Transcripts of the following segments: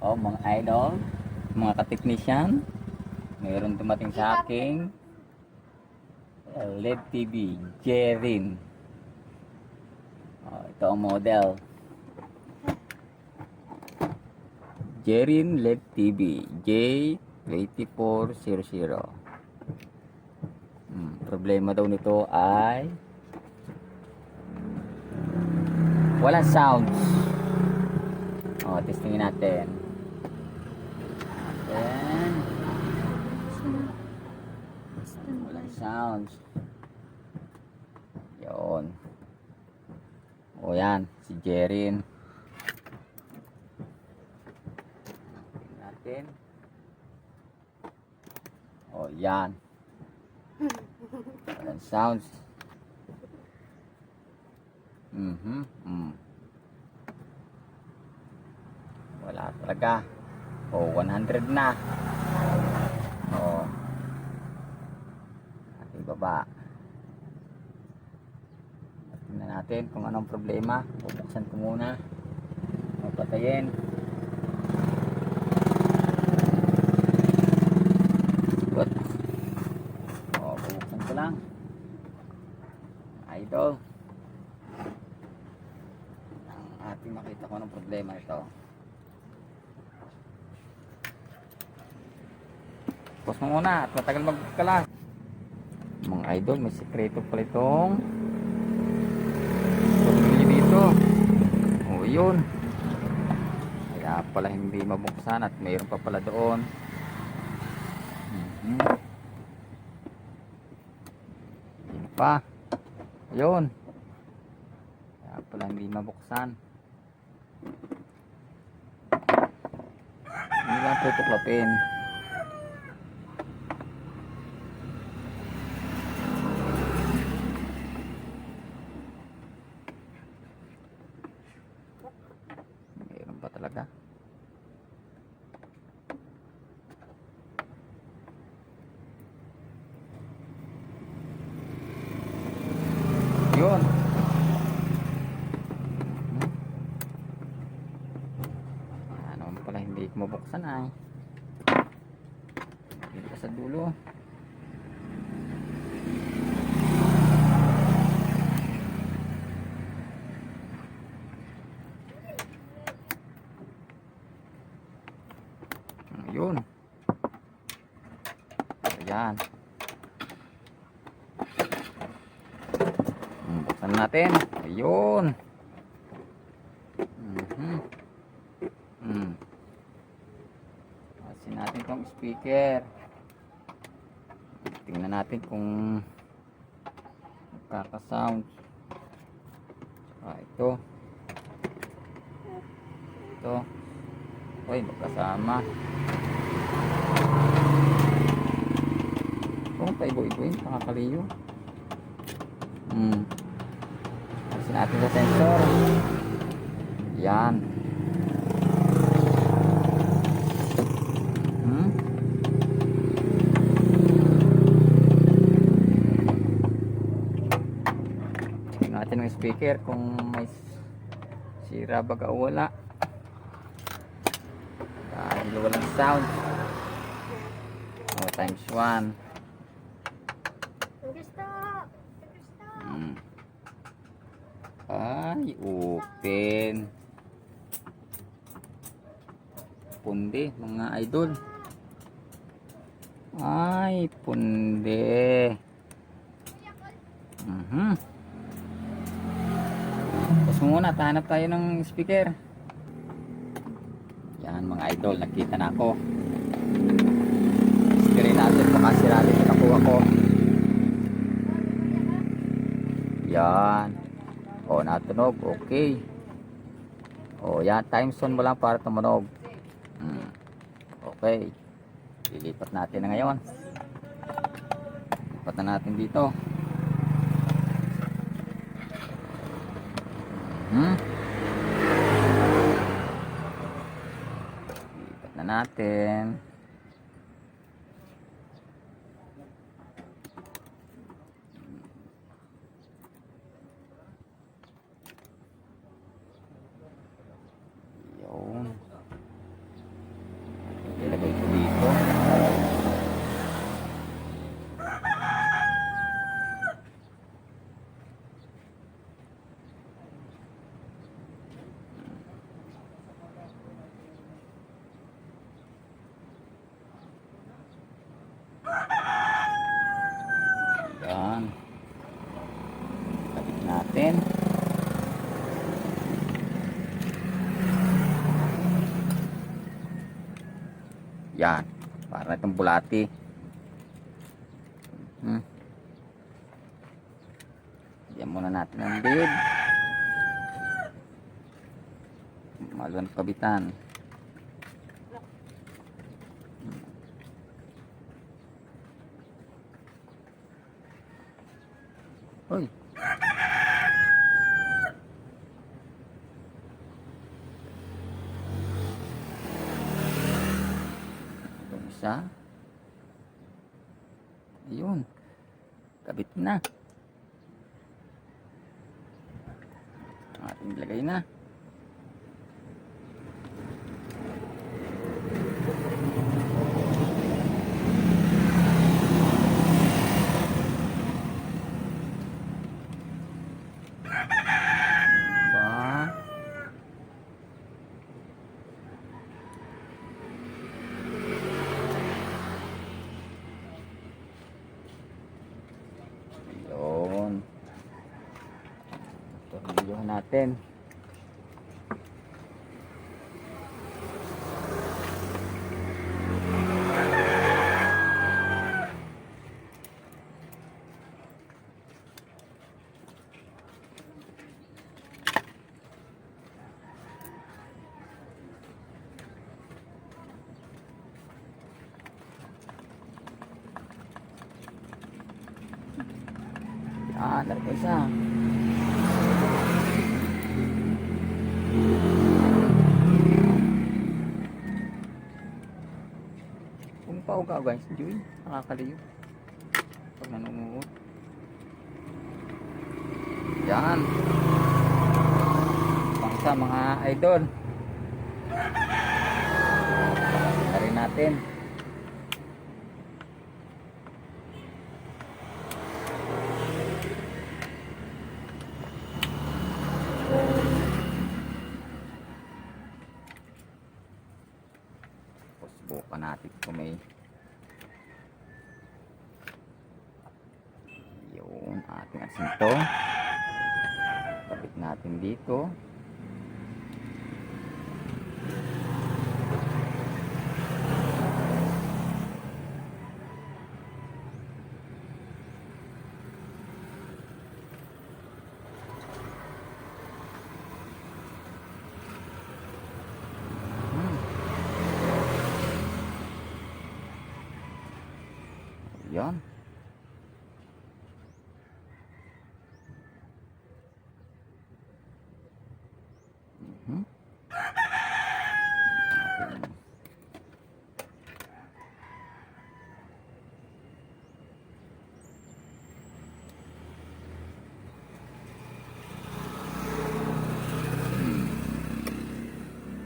O mga idol, mga ka-technician, mayroon dumating sa aking LED TV, Jerin. Ito ang model. Jerin LED TV, J2400. Problema daw nito ay walang sounds. Testingin natin. Then, walang sounds. Yun. Yan, si Jerin. Tingnan natin. Yan. Walang sounds. Wala talaga. 100 na. Ating baba. Tingnan natin kung anong problema. Bubuksan ko muna. Patayin. Good. Bubuksan ko lang. Idol. Ang ating makita ko anong problema ito. Pause mo muna at matagal magkalas. Mga idol, may sekreto pala itong pumili dito. Yun. Kaya pala hindi mabuksan at mayroon pa pala doon. Yun pa. Yun. Kaya pala hindi mabuksan. Hindi lang tutuklapin. Mayroon pa talaga. Yun. Ano pala hindi ko mabuksan ay. Dito sa dulo. Yun. Ayan. Buksan natin. Ayun. Asin natin tong speaker. Tingnan natin kung magkaka-sound. Ito. Ito. Uy, magkasama. Kung paibo-iboin, nakakaliyo. Asin natin sa sensor. Yan. Tingnan natin yung speaker kung may sira baga o wala. Dahil walang sound. Times 1. Ay, open. Pundi, mga idol. Ay, pundi. Tapos muna, tahanap tayo ng speaker. Yan mga idol, nakita na ako. Screen natin, baka sirali yung nakuha ko. Yan. Natunog, okay. Yan, time zone mo lang para tumunog. Okay. Lilipat natin na ngayon. Lipat na natin dito. Lipat na natin. Yun. Yan. Para itong bulati. Yan muna natin ang lid. Maluan kabitan. Hoy. Yung isa. Ayun. Kabit na. Ang ating ilagay na. Yun. Tornilyohan natin. Laro ko isa. Kung pauga guys, Joy, nakakaliyo pag nanunguot. Yan. Pangsa mga idol. Tarin natin. Subukan natin kung may yun ating asinto. Kapit natin dito. Yan.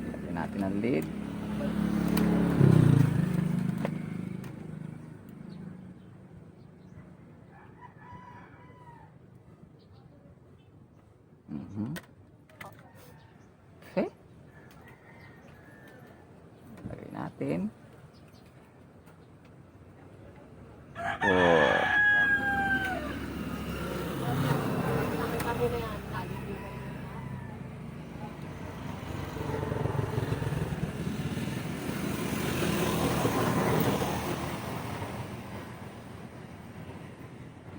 Lagyan natin ang lid. Okay. Lagay natin. Oh.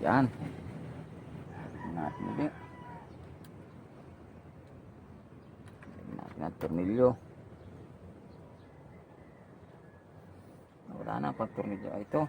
Yan. Natin ulit. Natin ang tornilyo. Wala na pang tornilyo. Ito.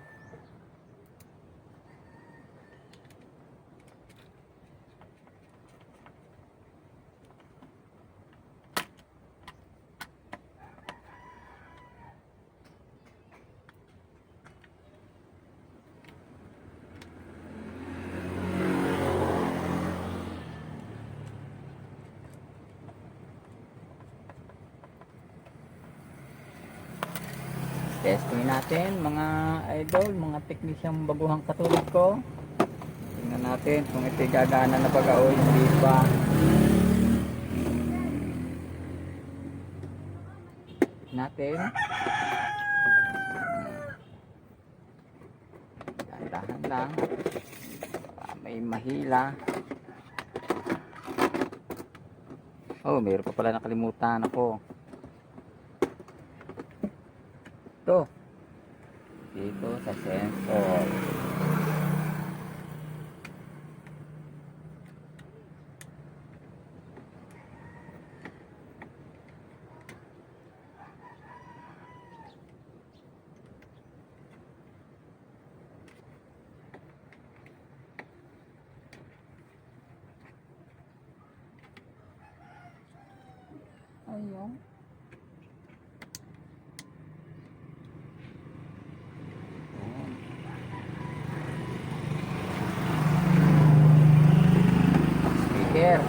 Testing natin mga idol, mga teknisyang baguhang katulad ko. Tingnan natin kung ito'y gagana na baga o hindi pa. Natin. Dahan-dahan lang. Para may mahila. Oh, mayroon pa pala nakalimutan ako. Ito. dito sa sensor. Ayun. Speaker.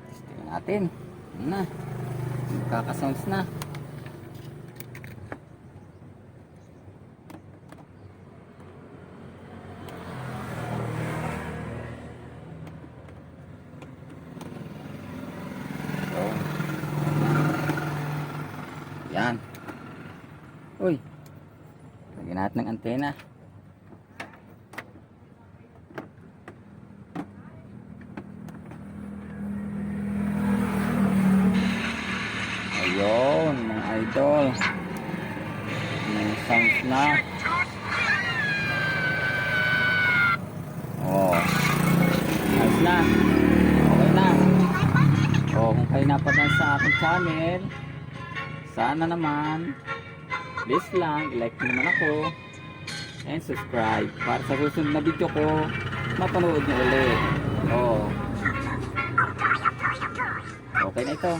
Testing natin. Ano na. Magkakasounds na. So, yan. Uy. Lagyan natin ng antena. Ayun, mga idol. May sounds na. Oh. Ayos na. Okay na. Oh, kung kayo napadaan sa aking channel, sana naman, please lang, i-like nyo naman ako and subscribe para sa susunod na video ko, mapanood nyo ulit. Oh. Okay na ito.